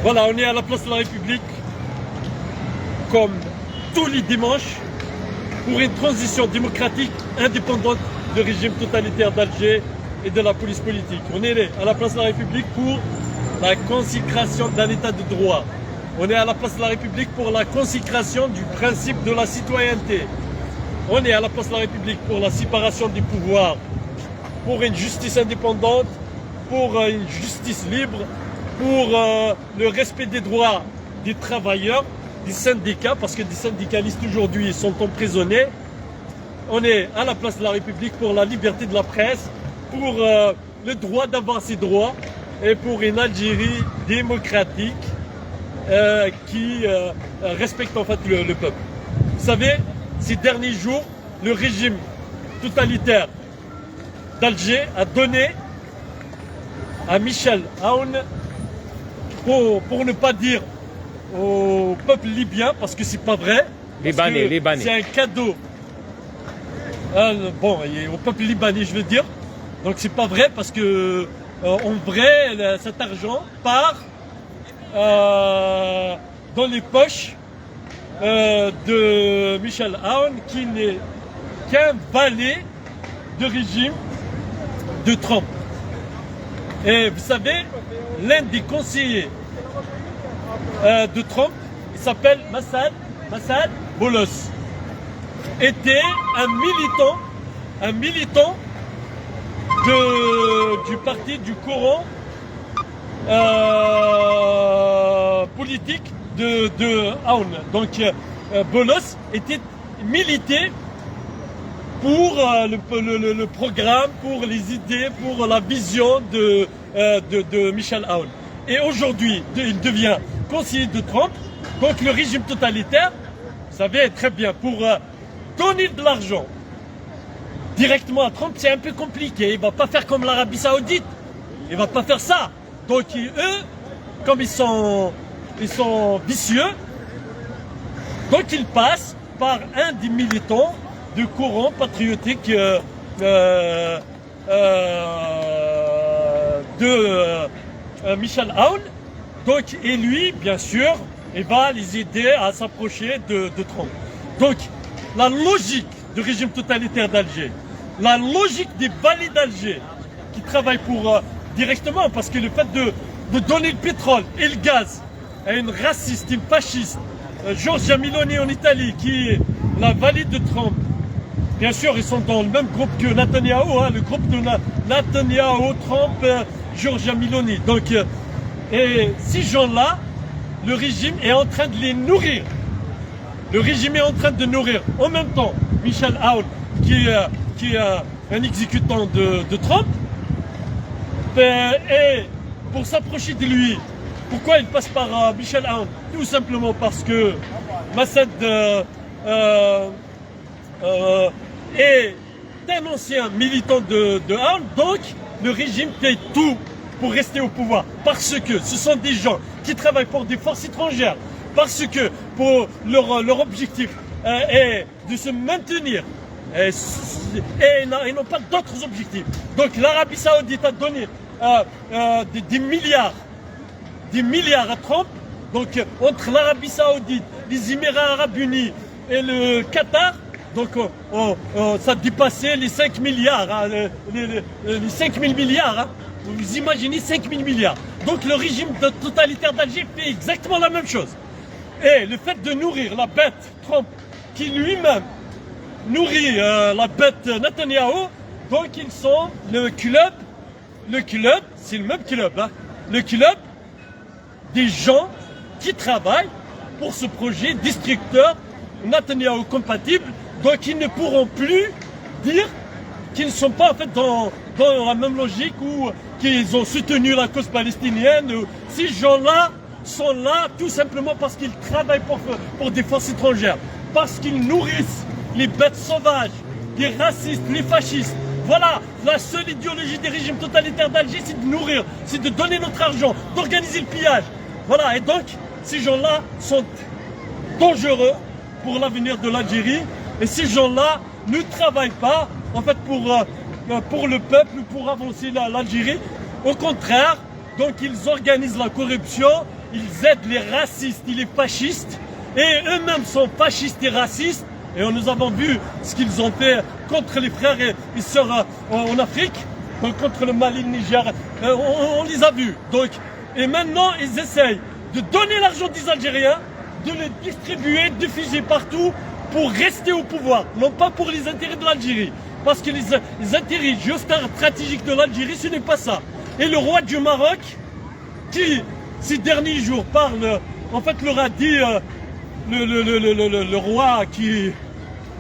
Voilà, on est à la place de la République, comme tous les dimanches, pour une transition démocratique indépendante du régime totalitaire d'Alger et de la police politique. On est à la place de la République pour la consécration d'un état de droit. On est à la place de la République pour la consécration du principe de la citoyenneté. On est à la place de la République pour la séparation des pouvoirs, pour une justice indépendante, pour une justice libre, pour le respect des droits des travailleurs, des syndicats, parce que des syndicalistes aujourd'hui sont emprisonnés. On est à la place de la République pour la liberté de la presse, pour le droit d'avoir ses droits et pour une Algérie démocratique qui respecte en fait le peuple. Vous savez, ces derniers jours, le régime totalitaire d'Alger a donné à Michel Aoun, pour ne pas dire au peuple libyen, parce que c'est pas vrai, Libanais. C'est un cadeau au peuple libanais, je veux dire. Donc c'est pas vrai, parce que en vrai, cet argent part dans les poches de Michel Aoun, qui n'est qu'un valet de régime de Trump. Et vous savez, l'un des conseillers de Trump, il s'appelle Massad Boulos, était un militant du parti du Coran politique de Aoun. Donc Boulos était milité pour le programme, pour les idées, pour la vision de Michel Aoun. Et aujourd'hui, il devient conseiller de Trump. Donc le régime totalitaire, vous savez très bien, pour donner de l'argent directement à Trump, c'est un peu compliqué. Il ne va pas faire comme l'Arabie Saoudite. Il ne va pas faire ça. Donc eux, comme ils sont vicieux, donc ils passent par un des militants du courant patriotique de Michel Aoun. Donc, et lui, bien sûr, il va les aider à s'approcher de Trump. Donc, la logique du régime totalitaire d'Alger, la logique des valets d'Alger qui travaillent pour directement, parce que le fait de donner le pétrole et le gaz à une raciste, une fasciste, Giorgia Meloni en Italie, qui est la valide de Trump. Bien sûr, ils sont dans le même groupe que Netanyahou, le groupe de Netanyahou, Trump, Giorgia Meloni. Donc, et ces gens-là, le régime est en train de les nourrir. Le régime est en train de nourrir en même temps Michel Aoun, qui est un exécutant de Trump. Et pour s'approcher de lui, pourquoi il passe par Michel Aoun? Tout simplement parce que Massad est un ancien militant de Aoun, donc le régime fait tout pour rester au pouvoir, parce que ce sont des gens qui travaillent pour des forces étrangères, parce que pour leur objectif est de se maintenir et ils n'ont pas d'autres objectifs. Donc l'Arabie Saoudite a donné des milliards à Trump. Donc entre l'Arabie Saoudite, les Émirats Arabes Unis et le Qatar, donc ça dépassait les 5 milliards, les 5 000 milliards. Vous imaginez 5 000 milliards. Donc le régime totalitaire d'Alger fait exactement la même chose. Et le fait de nourrir la bête Trump, qui lui-même nourrit la bête Netanyahou, donc ils sont le club, c'est le même club, le club des gens qui travaillent pour ce projet destructeur Netanyahou compatible. Donc ils ne pourront plus dire qu'ils ne sont pas en fait dans la même logique, ou qu'ils ont soutenu la cause palestinienne. Ces gens-là sont là tout simplement parce qu'ils travaillent pour des forces étrangères, parce qu'ils nourrissent les bêtes sauvages, les racistes, les fascistes. Voilà, la seule idéologie des régimes totalitaires d'Alger, c'est de nourrir, c'est de donner notre argent, d'organiser le pillage. Voilà, et donc ces gens-là sont dangereux pour l'avenir de l'Algérie, et ces gens-là ne travaillent pas en fait pour le peuple, pour avancer l'Algérie. Au contraire, donc ils organisent la corruption, ils aident les racistes et les fascistes, et eux-mêmes sont fascistes et racistes. Et nous avons vu ce qu'ils ont fait contre les frères et sœurs en Afrique, contre le Mali, le Niger. On les a vus. Donc, et maintenant, ils essayent de donner l'argent des Algériens, de le distribuer, diffuser partout pour rester au pouvoir, non pas pour les intérêts de l'Algérie. Parce que les intérêts géostratégiques de l'Algérie, ce n'est pas ça. Et le roi du Maroc, qui ces derniers jours parle, en fait, leur a dit le roi qui,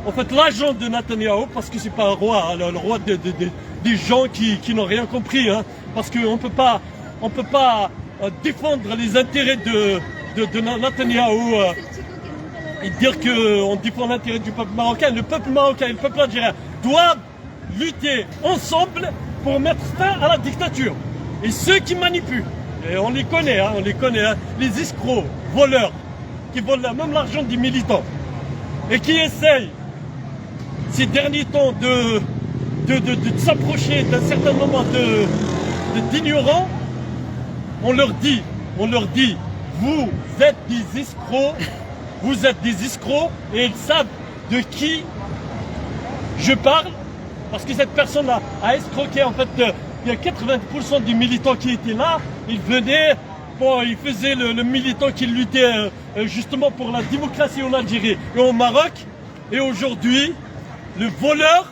en fait, l'agent de Netanyahou, parce que c'est pas un roi, hein, le roi des gens qui n'ont rien compris, hein, parce qu'on peut pas défendre les intérêts de Netanyahou et dire qu'on défend l'intérêt du peuple marocain. Le peuple marocain et le peuple algérien doivent lutter ensemble pour mettre fin à la dictature. Et ceux qui manipulent, et on les connaît, hein, les escrocs, voleurs, qui volent même l'argent des militants, et qui essayent ces derniers temps de s'approcher d'un certain nombre d'ignorants, on leur dit, vous êtes des escrocs, et ils savent de qui je parle, parce que cette personne a escroqué, en fait, il y a 80% des militants qui étaient là, ils venaient, bon, ils faisaient le militant qui luttait justement pour la démocratie en Algérie et au Maroc, et aujourd'hui, le voleur,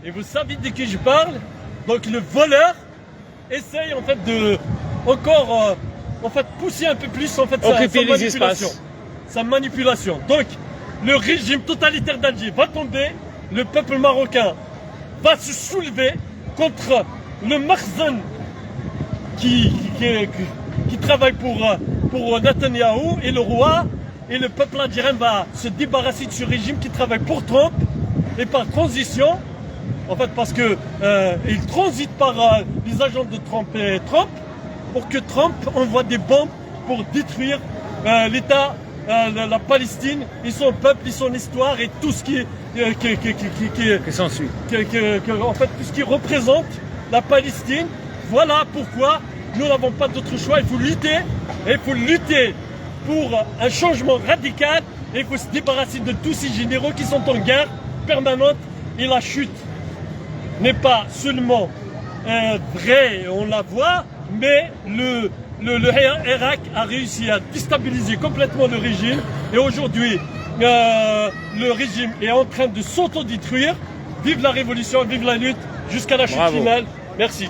et vous savez de qui je parle, donc le voleur essaye en fait de encore pousser un peu plus en fait sa manipulation. Donc le régime totalitaire d'Alger va tomber, le peuple marocain va se soulever contre le Makhzen qui travaille pour Netanyahou, et le roi, et le peuple algérien va se débarrasser de ce régime qui travaille pour Trump, et par transition, en fait parce que il transite par les agents de Trump et Trump, pour que Trump envoie des bombes pour détruire l'État, la Palestine, et son peuple, et son histoire, et tout ce qui s'ensuit. En fait, tout ce qui représente la Palestine. Voilà pourquoi nous n'avons pas d'autre choix. Il faut lutter pour un changement radical, et il faut se débarrasser de tous ces généraux qui sont en guerre permanente. Et la chute n'est pas seulement vraie, on la voit, mais le Irak a réussi à déstabiliser complètement le régime, et aujourd'hui le régime est en train de s'autodétruire. Vive la révolution, vive la lutte, jusqu'à la chute finale. Merci.